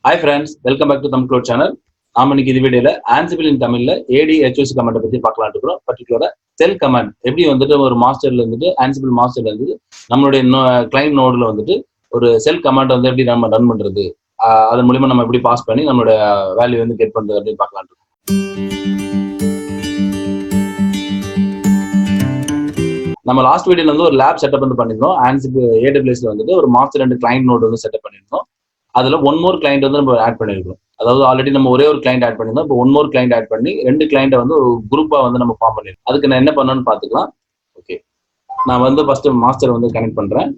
Hi friends, welcome back to Thumb Cloud channel. நாம இன்னைக்கு இந்த வீடியோல Ansible in தமிழ்ல ad-hoc கமாண்ட் பத்தி பார்க்கலாம் இருக்கிறோம். பர்టిక్యులரா செல் கமாண்ட் எப்படி வந்துட்டு ஒரு மாஸ்டர்ல இருந்துட்டு Ansible மாஸ்டர்ல இருந்து நம்மளுடைய கிளையன்ட் நோட்ல வந்துட்டு ஒரு செல் கமாண்ட் வந்து எப்படி நம்ம ரன் பண்றது, அதன் மூலமா நம்ம எப்படி பாஸ் பண்ணி நம்மளோட வேல்யூ வந்து கெட் பண்றது அப்படின்னு பார்க்கலாம் இருக்கோம். நம்ம லாஸ்ட் வீடியோல வந்து ஒரு லேப் செட்டப் வந்து பண்ணிருந்தோம். Ansible AWSல வந்துட்டு ஒரு மாஸ்டர் அண்ட் கிளையன்ட் நோட் வந்து செட்டப் பண்ணிருந்தோம். அதுல ஒன் மோர் கிளைண்ட் வந்து நம்ம ஆட் பண்ணிருக்கோம். அதாவது ஆல்ரெடி நம்ம ஒரே ஒரு கிளைண்ட் ஆட் பண்ணிருந்தோம். இப்போ ஒன் மோர் கிளைண்ட் ஆட் பண்ணி ரெண்டு கிளைண்ட்டை வந்து ஒரு குரூப்பா வந்து நம்ம ஃபார்ம் பண்ணிருக்கோம். அதுக்கு நான் என்ன பண்ணணும்னு பாத்துக்கலாம். ஓகே, நான் வந்து ஃபர்ஸ்ட் மாஸ்டர் வந்து கனெக்ட் பண்றேன்.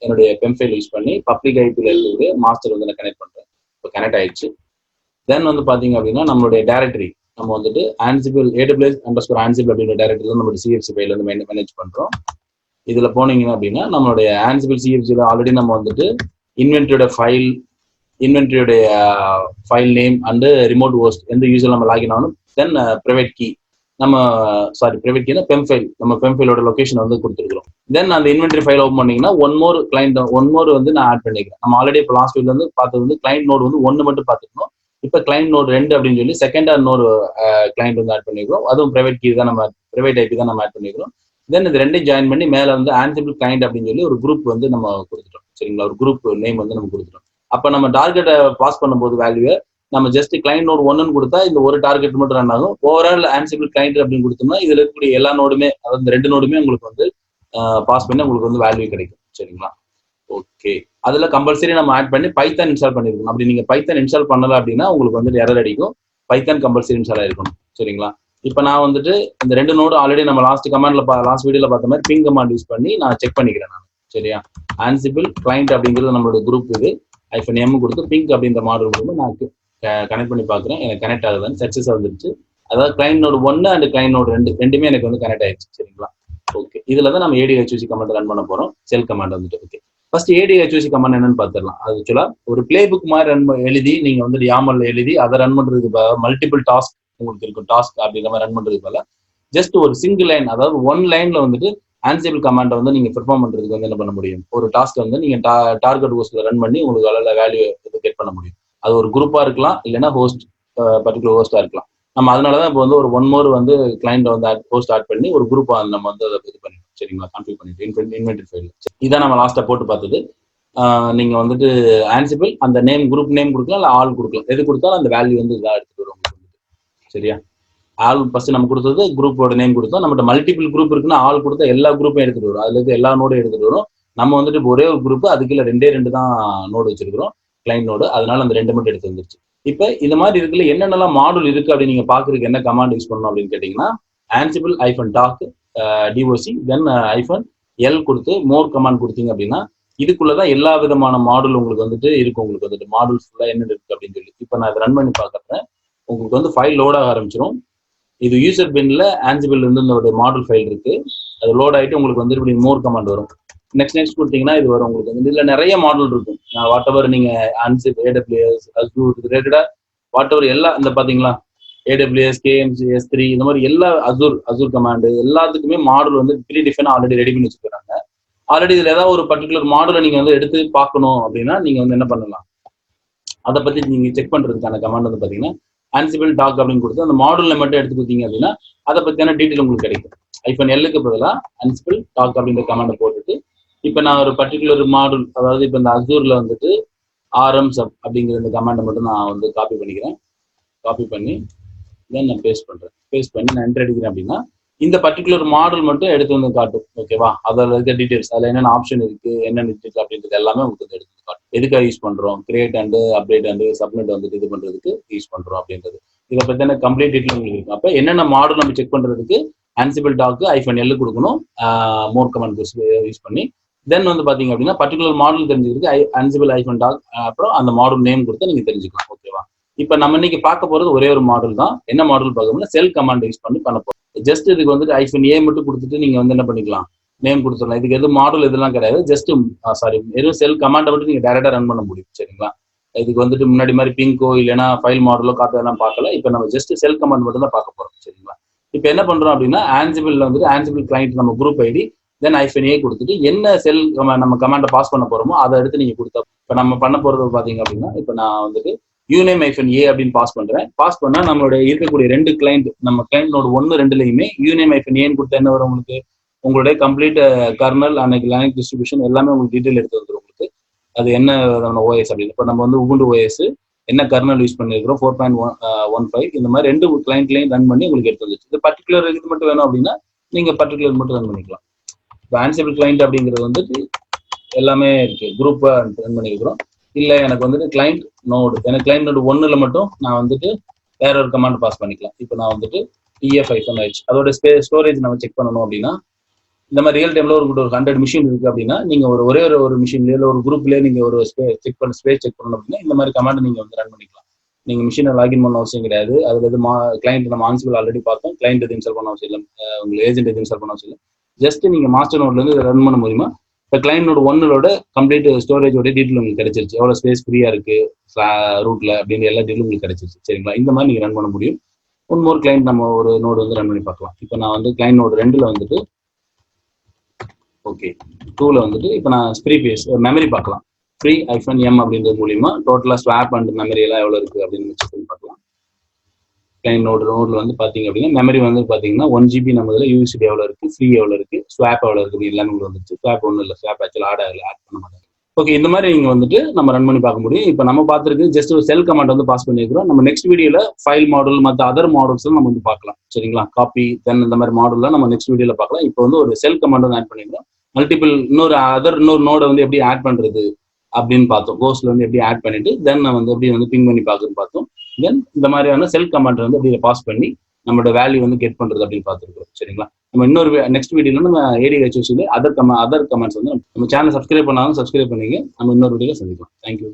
என்னுடைய பெம் ஃபைல் யூஸ் பண்ணி பப்ளிக் ஐபில இருக்கு மாஸ்டர் வந்து நான் கனெக்ட் பண்றேன். இப்போ கனெக்ட் ஆயிடுச்சு. தென் வந்து பாத்தீங்க அப்படின்னா நம்மளுடைய டைரக்டரி நம்ம வந்துட்டு Ansible AWS_Ansible அப்படின்ற டைரக்டரி தான் நம்மளுடைய CFC ஃபைல் வந்து மேனேஜ் பண்றோம். இதுல போனீங்க அப்படின்னா நம்மளுடைய Ansible CFCல ஆல்ரெடி நம்ம வந்துட்டு இன்வென்டரியோட file name and remote host எந்த யூசர் நம்ம லாகின் ஆகணும். தென் பிரைவேட் கீ பிரைவேட் கீனா பெம் ஃபைல் நம்ம பெம் ஃபைலோட லொகேஷன் வந்து கொடுத்துருக்கோம். தென் அந்த இன்வென்டரி ஃபைல் ஓப்பன் பண்ணீங்கன்னா ஒன் மோர் வந்து நான் ஆட் பண்ணிக்கிறேன். நம்ம ஆல்ரெடி இப்போ லாஸ்ட் வீக்ல வந்து பார்த்தது வந்து கிளைண்ட் நோட் வந்து ஒன்று மட்டும் பார்த்துக்கணும். இப்போ கிளைண்ட் நோட் 2 அப்படின்னு சொல்லி செகண்டா இன்னொரு கிளைண்ட் வந்து ஆட் பண்ணிக்கிறோம். அதுவும் பிரைவேட் கீ தான் நம்ம பிரைவேட் ஐபி தான் நம்ம ஆட் பண்ணிக்கிறோம். தென் இது ரெண்டையும் ஜாயின் பண்ணி மேலே வந்து Ansible கிளைண்ட் அப்படின்னு சொல்லி ஒரு குரூப் வந்து நம்ம கொடுத்துட்டோம். சரிங்களா, ஒரு குரூப் நேம் வந்து நம்ம கொடுத்துட்டோம். அப்ப நம்ம டார்கெட்டை பாஸ் பண்ணும்போது வேல்யூவை நம்ம ஜஸ்ட் கிளைண்ட் நோட் 1 கொடுத்தா இந்த ஒரு டார்கெட் மட்டும் ரன் ஆகும். ஓவரால் Ansible கிளைண்ட் அப்படின்னு கொடுத்தோம்னா இதுல இருக்கக்கூடிய எல்லா நோடுமே, அதாவது இந்த ரெண்டு நோடுமே உங்களுக்கு வந்து பாஸ் பண்ணி உங்களுக்கு வந்து வேல்யூ கிடைக்கும். சரிங்களா, ஓகே. அதுல கம்பல்சரி நம்ம ஆட் பண்ணி பைத்தான் இன்ஸ்டால் பண்ணிருக்கணும். அப்படி நீங்க பைத்தான் இன்ஸ்டால் பண்ணல அப்படின்னா உங்களுக்கு வந்து எரர் அடிக்கும். பைத்தான் கம்பல்சரி இன்ஸ்டால் ஆயிருக்கணும். சரிங்களா, இப்போ நான் வந்துட்டு இந்த ரெண்டு நோடு ஆல்ரெடி நம்ம லாஸ்ட் வீடியோல பார்த்த மாதிரி பிங் கமாண்ட் யூஸ் பண்ணி நான் செக் பண்ணிக்கிறேன் நான். சரியா, Ansible கிளைண்ட் அப்படிங்கிறது நம்மளோட குரூப். இது -m கொடுத்து பிங்க் அப்படின்ற மாடல் கொடுத்து நான் கனெக்ட் பண்ணி பார்க்குறேன். எனக்கு கனெக்ட் ஆகுதுன்னு சக்சஸ் வந்துருச்சு. அதாவது client node 1 and client node ரெண்டுமே எனக்கு வந்து கனெக்ட் ஆயிடுச்சு. சரிங்களா, ஓகே. இதுல தான் நம்ம ad-hoc கமாண்ட் ரன் பண்ண போறோம். செல் கமாண்ட் வந்துட்டு. ஓகே, ஃபர்ஸ்ட் ad-hoc கமாண்ட் என்னன்னு பார்த்துடலாம். அது ஆக்சுவலா ஒரு பிளேபுக் மாதிரி எழுதி நீங்க வந்து YAML எழுதி அதை ரன் பண்றதுக்கு மல்டிபிள் டாஸ்க் உங்களுக்கு இருக்கும். டாஸ்க் அப்படிங்கிற மாதிரி ரன் பண்றதுக்கு பதிலா ஜஸ்ட் ஒரு சிங்கிள் லைன், அதாவது ஒன் லைன்ல வந்துட்டு Ansible கமாண்டை வந்து நீங்க பெர்ஃபார்ம் பண்றதுக்கு வந்து என்ன பண்ண முடியும், ஒரு டாஸ்க் வந்து நீங்க டார்கெட் ஹோஸ்ட்ல ரன் பண்ணி உங்களுக்கு அதில் வேல்யூ கெட் பண்ண முடியும். அது ஒரு குரூப்பா இருக்கலாம், இல்லைன்னா பர்டிகுலர் ஹோஸ்டா இருக்கலாம். நம்ம அதனாலதான் இப்போ வந்து ஒரு ஒன் மோர் வந்து கிளைண்ட் வந்து ஹோஸ்ட் ஆட் பண்ணி ஒரு குரூப்பா நம்ம வந்து அதை இது பண்ணிட்டோம். சரிங்களா, கான்ஃபிகர் பண்ணிட்டு இன்வென்டரி ஃபைல் இதான் நம்ம லாஸ்டா போட்டு பார்த்தது. நீங்க வந்துட்டு Ansible அந்த நேம் குரூப் நேம் கொடுக்கலாம், இல்லை ஆள் கொடுக்கலாம். எது கொடுத்தாலும் அந்த வேல்யூ வந்து இதாக எடுத்துட்டு வரும் உங்களுக்கு. சரியா, ஆள் ஃபர்ஸ்ட் நம்ம கொடுத்தது குரூப்போட நேம் கொடுத்தோம். நம்மகிட்ட மல்டிபிள் குரூப் இருக்குன்னா ஆள் கொடுத்தா எல்லா குரூப்பும் எடுத்துட்டு வரும். அதுல இருந்து எல்லா நோடும் எடுத்துட்டு வரும். நம்ம வந்துட்டு ஒரே ஒரு குரூப், அதுக்குள்ள ரெண்டு தான் நோடு வச்சிருக்கிறோம், கிளைண்ட் நோடு. அதனால அந்த 2 மட்டும் எடுத்து வந்துருச்சு. இப்ப இந்த மாதிரி இருக்குல்ல, என்னென்னலாம் மாடல் இருக்கு அப்படின்னு நீங்க பாக்குறதுக்கு என்ன கமாண்ட் யூஸ் பண்ணணும் அப்படின்னு கேட்டீங்கன்னா Ansible -doc doc தென் -l கொடுத்து மோர் கமாண்ட் கொடுத்தீங்க அப்படின்னா இதுக்குள்ளதான் எல்லா விதமான மாடல் உங்களுக்கு வந்துட்டு இருக்கும். உங்களுக்கு வந்துட்டு மாடல்ஸ் ஃபுல்லா என்ன இருக்கு அப்படின்னு சொல்லி இப்ப நான் இதை ரன் பண்ணி பாக்குறேன். உங்களுக்கு வந்து ஃபைல் லோட் ஆக ஆரம்பிச்சிடும். இது யூசர் பின்ல Ansible இருந்து இந்த மாடல் ஃபைல் இருக்கு. அது லோட் ஆயிட்டு உங்களுக்கு வந்து இப்படி மோர் கமாண்ட் வரும். நெக்ஸ்ட் கொடுத்தீங்கன்னா இது வரும். உங்களுக்கு வந்து இதுல நிறைய மாடல் இருக்கும். வாட் எவர் நீங்க Ansible AWS Azure ரிலேட்டடா வாட் எவர் எல்லாம் இந்த பாத்தீங்களா AWS KMC S3 இந்த மாதிரி எல்லா Azure கமாண்ட் எல்லாத்துக்குமே மாடல் வந்து ப்ரீ டிஃபைன் ஆல்ரெடி ரெடி பண்ணி வச்சுக்கிறாங்க. ஆல்ரெடி இதுல ஏதாவது ஒரு பர்டிகுலர் மாடலை நீங்க வந்து எடுத்து பார்க்கணும் அப்படின்னா நீங்க வந்து என்ன பண்ணலாம், அதை பத்தி நீங்க செக் பண்றதுக்கான கமாண்ட் வந்து பாத்தீங்கன்னா Ansible doc அப்படின்னு கொடுத்து அந்த மாடல்ல மட்டும் எடுத்து கொடுத்தீங்க அப்படின்னா அதை பத்தியான டீட்டெயில் உங்களுக்கு கிடைக்கும். -l பதிலாக Ansible doc அப்படின்ற கமாண்டை போட்டுட்டு இப்ப நான் ஒரு பர்டிகுலர் மாடல், அதாவது இப்ப இந்த Azureல வந்துட்டு RM sub அப்படிங்கிற இந்த கமாண்டை மட்டும் நான் வந்து காப்பி பண்ணிக்கிறேன். காப்பி பண்ணி தென் நான் பேஸ்ட் பண்ணி நான் என்டர் அடிக்கிறேன் அப்படின்னா இந்த பர்டிகுலர் மாடல் மட்டும் எடுத்து வந்து காட்டும். ஓகேவா, அதில் இருக்க டீடைல்ஸ், அதில் என்னென்ன ஆப்ஷன் இருக்கு, என்னென்ன இருக்கு அப்படின்றது எல்லாமே உங்களுக்கு எடுத்து காட்டும். எதுக்காக யூஸ் பண்றோம், create and update and submit வந்துட்டு இது பண்றதுக்கு யூஸ் பண்றோம் அப்படின்றது இதை பத்தின கம்ப்ளீட் டீட்டெயில் உங்களுக்கு இருக்கும். அப்ப என்னென்ன மாடல் நம்ம செக் பண்றதுக்கு Ansible doc -l கொடுக்கணும், மோர் கமாண்ட் யூஸ் பண்ணி. தென் வந்து பாத்தீங்க அப்படின்னா பர்டிகுலர் மாடல் தெரிஞ்சுக்கிறதுக்கு Ansible -doc அப்புறம் அந்த மாடல் நேம் கொடுத்து நீங்க தெரிஞ்சுக்கலாம். ஓகேவா, இப்ப நம்ம இன்னைக்கு பார்க்க போறது ஒரே ஒரு மாடல் தான். என்ன மாடல் பார்க்கணும்னா செல் கமாண்ட் யூஸ் பண்ணி பண்ண போறோம். ஜஸ்ட் இதுக்கு வந்துட்டு -a மட்டும் கொடுத்துட்டு நீங்க வந்து என்ன பண்ணிக்கலாம், நேம் கொடுத்துடலாம். இதுக்கு எதுவும் மாடல் இதெல்லாம் கிடையாது. ஜஸ்ட் வெறும் செல் கமாண்டை மட்டும் நீங்க டைரக்டா ரன் பண்ண முடியும். சரிங்களா, இதுக்கு வந்துட்டு முன்னாடி மாதிரி பிங்கோ இல்லைன்னா ஃபைல் மாடலோ காப்பி எல்லாம் பார்க்கல. இப்ப நம்ம ஜஸ்ட் செல் கமாண்ட் மட்டும் தான் பார்க்க போறோம். சரிங்களா, இப்ப என்ன பண்றோம் அப்படின்னா Ansible வந்துட்டு Ansible கிளைண்ட் நம்ம குரூப் ஐடி தென் -a கொடுத்துட்டு என்ன செல் நம்ம கமாண்டை பாஸ் பண்ண போறோமோ அதை எடுத்து நீங்க கொடுத்தா, இப்போ நம்ம பண்ண போறது பாத்தீங்க அப்படின்னா, இப்போ நான் வந்துட்டு யூனேம் -a அப்படின்னு பாஸ் பண்றேன். பாஸ் பண்ணா நம்மளுடைய இருக்கக்கூடிய 2 கிளைண்ட், நம்ம கிளைண்ட் நோடு 1, 2லயுமே யூனேம் -a கொடுத்தா என்ன வரும் உங்களுக்கு? உங்களுடைய கம்ப்ளீட் கர்னல் அன்னைக்கு லைனக்ஸ் டிஸ்ட்ரிபியூஷன் எல்லாமே உங்களுக்கு டீடைல் எடுத்து வந்துடும் உங்களுக்கு. அது என்ன விதமான ஓஎஸ் அப்படின்னு. இப்போ நம்ம வந்து உபுண்டு ஓஎஸ் என்ன கர்னல் யூஸ் பண்ணிருக்கிறோம் 4.15 இந்த மாதிரி 2 கிளைண்ட்லையும் ரன் பண்ணி உங்களுக்கு எடுத்து வந்துச்சு. இது பர்டிகுலர் இது மட்டும் வேணும் அப்படின்னா நீங்க பர்டிகுலர் மட்டும் ரன் பண்ணிக்கலாம். இப்போ ஆன்சிபிள் கிளைண்ட் அப்படிங்கிறது வந்துட்டு எல்லாமே இருக்கு, குரூப்பா ரன் பண்ணிருக்கிறோம். இல்ல எனக்கு வந்துட்டு கிளைண்ட் நோடு, எனக்கு கிளைண்ட் நோடு 1ல மட்டும் நான் வந்துட்டு வேற ஒரு கமாண்ட் பாஸ் பண்ணிக்கலாம். இப்போ நான் வந்துட்டு tf-h அதோட ஸ்டோரேஜ் நம்ம செக் பண்ணணும் அப்படின்னா, இந்த மாதிரி ரியல் டைம்ல ஒரு 100 மிஷின் இருக்கு அப்படின்னா, நீங்க ஒரே ஒரு மிஷின்லயோ இல்ல ஒரு குரூப்லயே நீங்க ஒரு ஸ்பேஸ் செக் பண்ணணும் அப்படின்னா இந்த மாதிரி கமாண்ட் நீங்க வந்து ரன் பண்ணிக்கலாம். நீங்க மிஷினை லாகின் பண்ண அவசியம் கிடையாது. அதுல இது கிளைண்ட் நம்ம ஆன்சிபிள் ஆல்ரெடி பார்த்தோம். கிளைண்ட் எது இன்ஸ்டால் பண்ண அவசியம் இல்லை, உங்களுக்கு ஏஜென்ட் எது இன்ஸ்டால் பண்ண அவசியம் இல்லை. ஜஸ்ட் நீங்க மாஸ்டர் நோட்ல இருந்து ரன் பண்ண முடியுமா? இப்போ கிளைண்ட் நோடு 1லோட கம்ப்ளீட் ஸ்டோரேஜோட டீட்டெயில் உங்களுக்கு கிடைச்சிருச்சு, எவ்வளவு ஸ்பேஸ் ஃப்ரீயா இருக்கு ரூட்ல அப்படின்னு எல்லா டீட்டெயிலும் உங்களுக்கு கிடைச்சிருச்சு. சரிங்களா? இந்த மாதிரி நீங்க ரன் பண்ண முடியும். இன்னொரு கிளைண்ட் நம்ம ஒரு நோடு வந்து ரன் பண்ணி பார்க்கலாம். இப்போ நான் வந்து கிளைண்ட் நோடு 2ல வந்துட்டு ஓகே 2ல வந்துட்டு இப்போ நான் மெமரி பார்க்கலாம். ஃப்ரீ -m அப்படின்றது மூலியமா டோட்டலா ஸ்வாப் அண்ட் மெமரி எல்லாம் எவ்வளவு இருக்கு அப்படின்னு செக் பண்ணி பார்க்கலாம். கிளைண்ட் நோட்ல வந்து பாத்தீங்க அப்படின்னா மெமரி வந்து பாத்தீங்கன்னா 1 GB நம்மதுல யூஎஸ்டி எவ்வளவு இருக்கு, ஃப்ரீ எவ்வளவு இருக்கு, ஸ்வாப் எவ்வளவு இருக்கு எல்லாமே உங்களுக்கு வந்துச்சு. ஸ்வாப் ஒன்றும் இல்லை, ஸ்வாப் ஆக்சுவலா ஆட் பண்ண மாட்டாங்க. ஓகே, இந்த மாதிரி நீங்க வந்துட்டு நம்ம ரன் பண்ணி பார்க்க முடியும். இப்போ நம்ம பார்த்துருக்கு ஜஸ்ட் ஒரு செல் கமாண்ட் வந்து பாஸ் பண்ணிருக்கிறோம். நம்ம நெக்ஸ்ட் வீடியோல ஃபைல் மாடல் மற்ற அதர் மாடல்ஸ் நம்ம வந்து பார்க்கலாம். சரிங்களா? காப்பி தென் இந்த மாதிரி மாடல்லாம் நம்ம நெக்ஸ்ட் வீடியோல பார்க்கலாம். இப்போ வந்து ஒரு செல் கமாண்ட் வந்து ஆட் பண்ணிருக்கோம். மல்டிபிள் இன்னொரு நோட வந்து எப்படி ஆட் பண்றது அப்படின்னு பார்த்தோம். கோஸ்ட்ல வந்து எப்படி ஆட் பண்ணிட்டு தென் நம்ம வந்து எப்படி வந்து பிங் பண்ணி பார்க்கணும்னு பார்த்தோம். தென் இந்த மாதிரியான செல் கமாண்ட் வந்து அப்படியே பாஸ் பண்ணி நம்மளோட வேல்யூ வந்து கெட் பண்றது அப்படின்னு பார்த்துருக்கோம். சரிங்களா? நம்ம இன்னொரு நெக்ஸ்ட் வீடியோல நம்ம ADHOC அதர் கமெண்ட்ஸ் வந்து நம்ம சேனல் சப்ஸ்கிரைப் பண்ணாலும் சப்ஸ்கிரைப் பண்ணிங்க. நம்ம இன்னொரு வீடியோல சந்திக்கலாம். தேங்க்யூ.